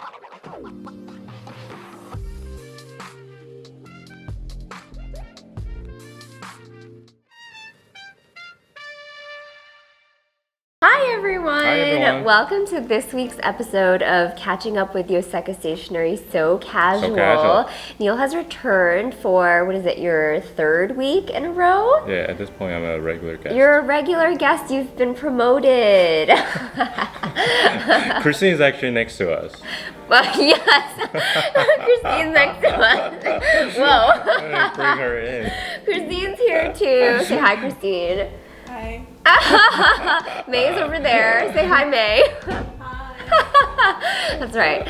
Hi everyone! Hi everyone! Welcome to this week's episode of Catching Up with Yoseka Stationery So Casual. Neil has returned for, what is it, your third week in a row? Yeah, at this point I'm a regular guest. You're a regular guest. You've been promoted. Christine's actually next to us. Well, yes. Christine's next to us. Whoa. Bring her in. Christine's here too. Say hi, Christine. Hi. May's over there. Say hi, May. Hi. That's right.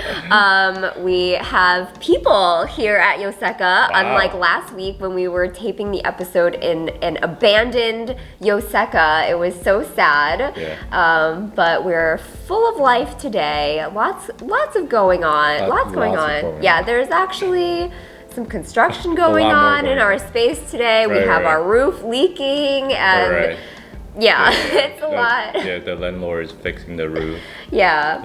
We have people here at Yoseka, Wow. unlike last week when we were taping the episode in an abandoned Yoseka. It was so sad. Yeah. But we're full of life today. Lots of going on. Lots going on. Yeah, there's actually some construction going on in our space today. We have our roof leaking and yeah, it's a lot. Yeah, the landlord is fixing the roof. Yeah.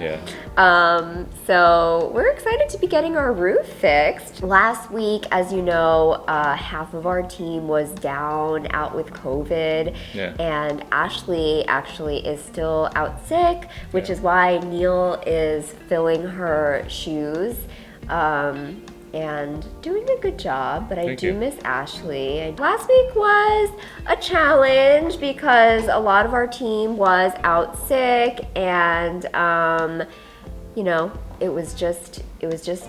So we're excited to be getting our roof fixed. Last week, as you know, half of our team was down out with COVID. Yeah. And Ashley actually is still out sick, which is why Neil is filling her shoes. And doing a good job, but I do miss Ashley. Last week was a challenge because a lot of our team was out sick, and you know, it was just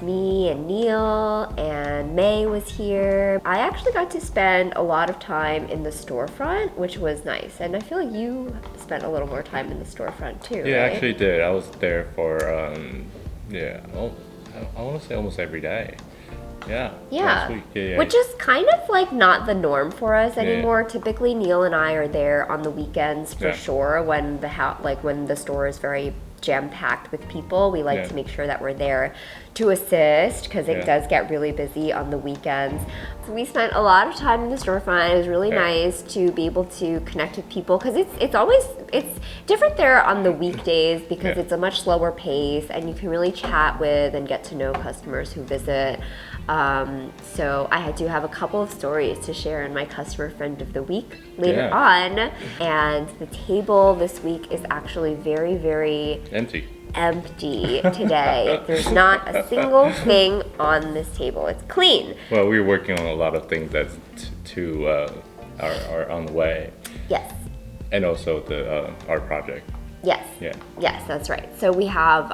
me and Neil, and May was here. I actually got to spend a lot of time in the storefront, which was nice, and I feel like you spent a little more time in the storefront too. Yeah, right? I actually did. I was there for I want to say almost every day. Yeah. Last week. Yeah. Which is kind of like not the norm for us anymore. Yeah. Typically, Neil and I are there on the weekends for sure when when the store is very jam-packed with people. We like to make sure that we're there to assist because it does get really busy on the weekends. So we spent a lot of time in the storefront. It was really nice to be able to connect with people because it's different there on the weekdays because it's a much slower pace and you can really chat with and get to know customers who visit. So I do have a couple of stories to share in my customer friend of the week later on, and the table this week is actually very, very empty today. There's not a single thing on this table. It's clean. Well, we're working on a lot of things that are on the way. Yes. And also the art project. Yes. Yeah. Yes, that's right. So we have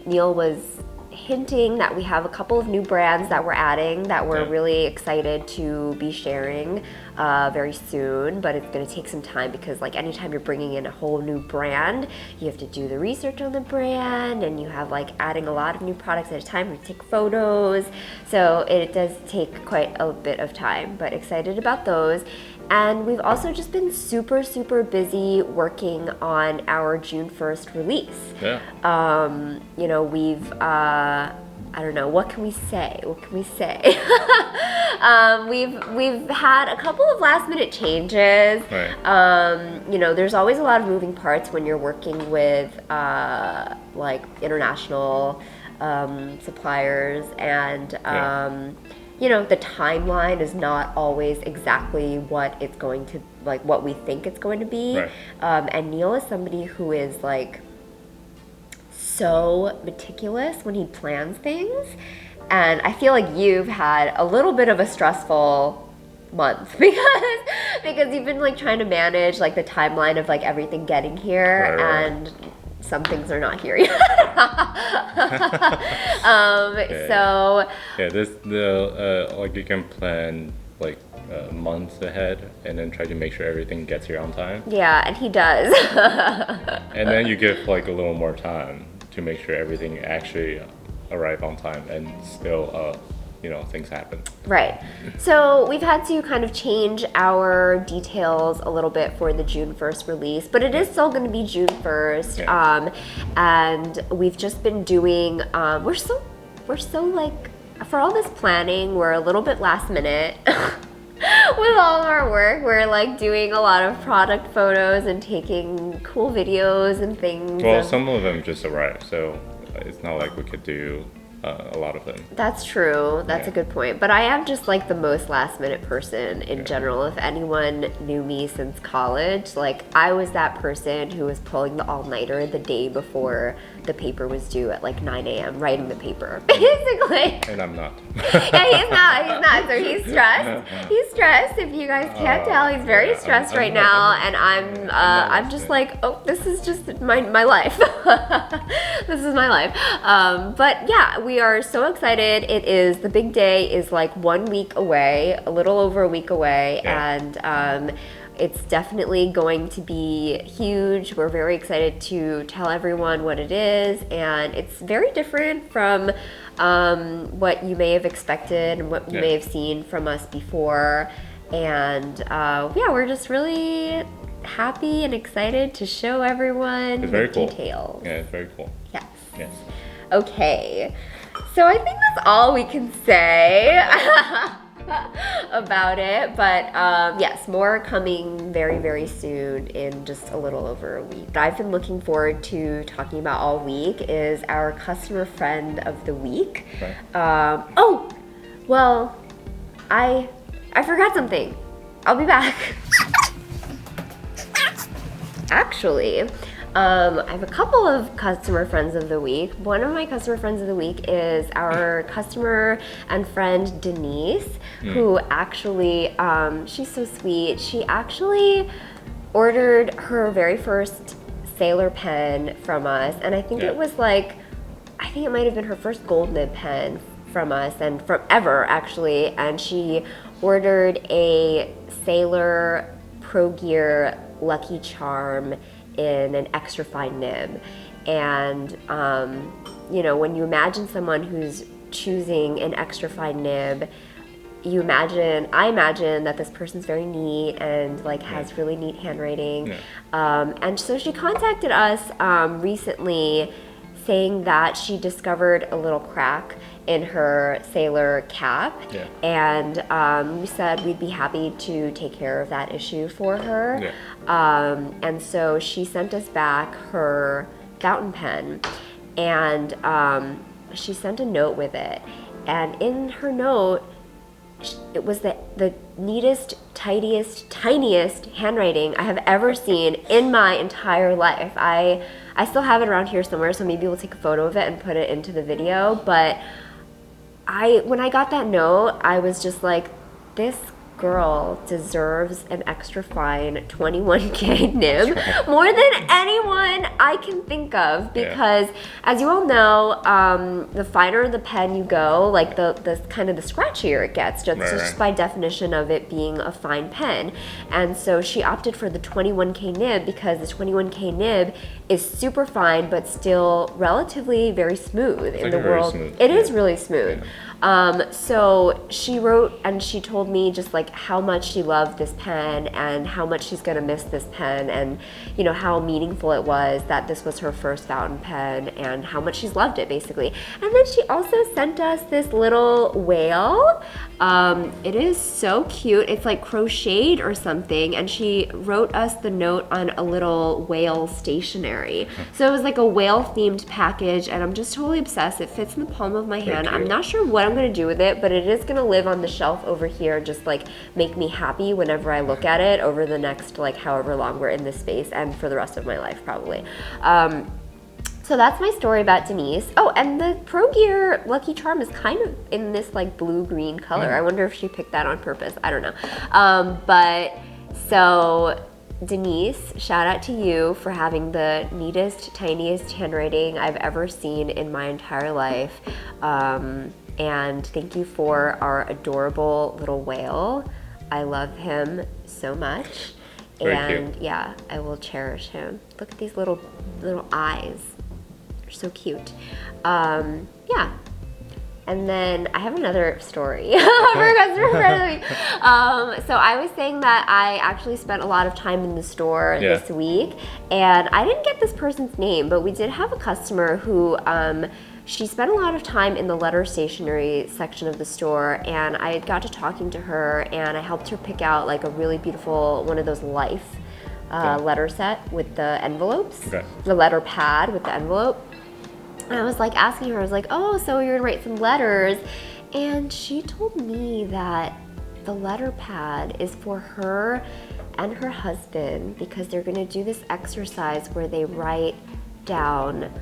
Neil was hinting that we have a couple of new brands that we're adding that we're really excited to be sharing very soon, but it's going to take some time because like anytime you're bringing in a whole new brand, you have to do the research on the brand and you have like adding a lot of new products at a time. We take photos, so it does take quite a bit of time, but excited about those. And we've also just been super, super busy working on our June 1st release. Yeah. You know, we've, I don't know, what can we say? We've had a couple of last minute changes. Right. You know, there's always a lot of moving parts when you're working with like international suppliers and you know, the timeline is not always exactly what it's going to, like what we think it's going to be. Right. And Neil is somebody who is like so meticulous when he plans things. And I feel like you've had a little bit of a stressful month because you've been like trying to manage like the timeline of like everything getting here and some things are not here yet. So like you can plan like months ahead and then try to make sure everything gets here on time. Yeah, and he does. And then you give like a little more time to make sure everything actually arrive on time and still you know, things happen. Right. So we've had to kind of change our details a little bit for the June 1st release, but it is still going to be June 1st. And we've just been doing, we're so like, for all this planning, we're a little bit last minute. With all of our work, we're like doing a lot of product photos and taking cool videos and things. Well, some of them just arrived, so it's not like we could do a lot of them. That's true. That's a good point. But I am just like the most last minute person in general. If anyone knew me since college, like I was that person who was pulling the all-nighter the day before the paper was due at like 9 a.m. writing the paper, basically. And I'm not. Yeah, he's not. So he's stressed. He's stressed. If you guys can't tell, he's very stressed right now. And I'm just like, oh, this is just my life. This is my life. But yeah, we are so excited. The big day is like 1 week away, a little over a week away. And it's definitely going to be huge. We're very excited to tell everyone what it is, and it's very different from what you may have expected and what you may have seen from us before. And we're just really happy and excited to show everyone the details. Yeah, it's very cool. Yes. Yes. Okay. So I think that's all we can say about it, but yes, more coming very, very soon in just a little over a week. What I've been looking forward to talking about all week is our customer friend of the week. Right. I forgot something. I'll be back. Actually, I have a couple of customer friends of the week. One of my customer friends of the week is our customer and friend Denise, who actually, she's so sweet. She actually ordered her very first Sailor pen from us, and I think it was like, I think it might have been her first gold nib pen from us, and from ever actually, and she ordered a Sailor Pro Gear Lucky Charm in an extra fine nib. And when you imagine someone who's choosing an extra fine nib, I imagine that this person's very neat and like has really neat handwriting. And so she contacted us recently saying that she discovered a little crack in her Sailor cap, and we said we'd be happy to take care of that issue for her. And so she sent us back her fountain pen, and she sent a note with it. And in her note, it was the neatest, tidiest, tiniest handwriting I have ever seen in my entire life. I still have it around here somewhere, so maybe we'll take a photo of it and put it into the video. But when I got that note, I was just like, this girl deserves an extra fine 21K nib more than anyone I can think of, because as you all know, the finer the pen you go, like the kind of the scratchier it gets, just by definition of it being a fine pen. And so she opted for the 21K nib because the 21K nib is super fine but still relatively very smooth in the world. It is really smooth. So she wrote and she told me just like how much she loved this pen and how much she's gonna miss this pen, and how meaningful it was that this was her first fountain pen and how much she's loved it, basically. And then she also sent us this little whale. It is so cute. It's like crocheted or something, and she wrote us the note on a little whale stationery. So it was like a whale themed package, and I'm just totally obsessed. It fits in the palm of my hand. I'm not sure what I'm gonna do with it, but it is gonna live on the shelf over here, just like make me happy whenever I look at it over the next like however long we're in this space, and for the rest of my life probably. So that's my story about Denise. Oh, and the Pro Gear Lucky Charm is kind of in this like blue-green color. I wonder if she picked that on purpose. I don't know. But so Denise, shout out to you for having the neatest, tiniest handwriting I've ever seen in my entire life. And thank you for our adorable little whale. I love him so much. And yeah, I will cherish him. Look at these little eyes. They're so cute. Yeah. And then I have another story for customer friend of the week. So I was saying that I actually spent a lot of time in the store this week, and I didn't get this person's name, but we did have a customer who she spent a lot of time in the letter stationery section of the store, and I got to talking to her, and I helped her pick out like a really beautiful one of those Life letter set with the envelopes, the letter pad with the envelope. And I was like asking her, I was like, oh, so you're gonna write some letters. And she told me that the letter pad is for her and her husband because they're gonna do this exercise where they write down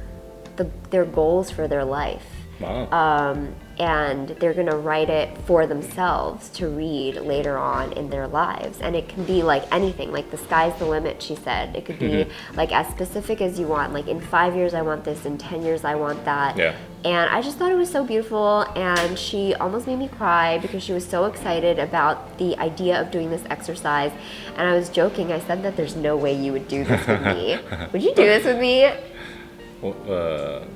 their goals for their life. Wow. And they're gonna write it for themselves to read later on in their lives. And it can be like anything, like the sky's the limit, she said. It could be like as specific as you want, like in 5 years I want this, in 10 years I want that. Yeah. And I just thought it was so beautiful, and she almost made me cry because she was so excited about the idea of doing this exercise. And I was joking, I said that there's no way you would do this with me. Would you do this with me? Well,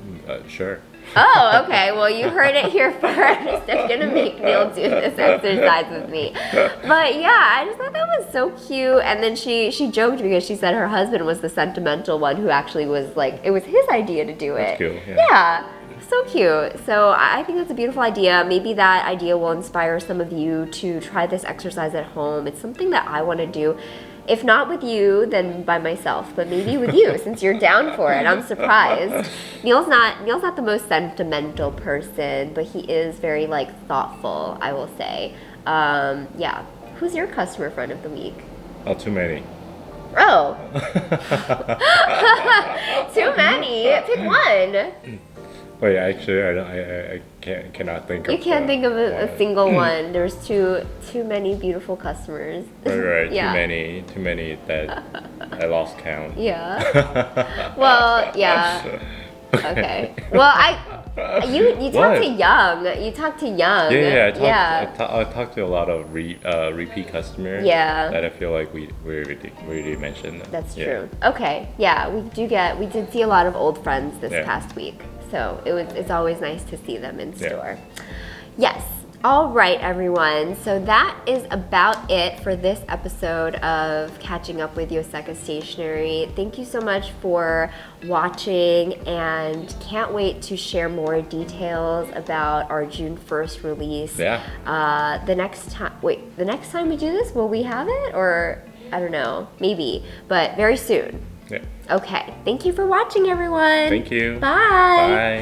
sure. Oh, okay. Well, you heard it here first. I'm gonna make Neil do this exercise with me. But yeah, I just thought that was so cute. And then she joked because she said her husband was the sentimental one who actually was like, it was his idea to do it. That's cool. Yeah. So cute. So I think that's a beautiful idea. Maybe that idea will inspire some of you to try this exercise at home. It's something that I want to do. If not with you, then by myself, but maybe with you since you're down for it. I'm surprised. Neil's not the most sentimental person, but he is very like thoughtful, I will say. Yeah. Who's your customer friend of the week? Oh, too many. Oh. Too many. Pick one. Wait, actually, I cannot think of. You can't think of a single one. There's too many beautiful customers. Right. Yeah. Too many that I lost count. Yeah. Well, yeah. Okay. Well, you talked to Young. You talked to Young. Yeah. I talked to a lot of repeat customers. Yeah. That I feel like we already mentioned. That's true. Okay. Yeah, we did see a lot of old friends this past week. So it's always nice to see them in store. Yes. All right, everyone. So that is about it for this episode of Catching Up with Yoseka Stationery. Thank you so much for watching, and can't wait to share more details about our June 1st release. Yeah. The next time we do this, will we have it? Or I don't know, maybe, but very soon. Yeah. Okay. Thank you for watching, everyone. Thank you. Bye. Bye.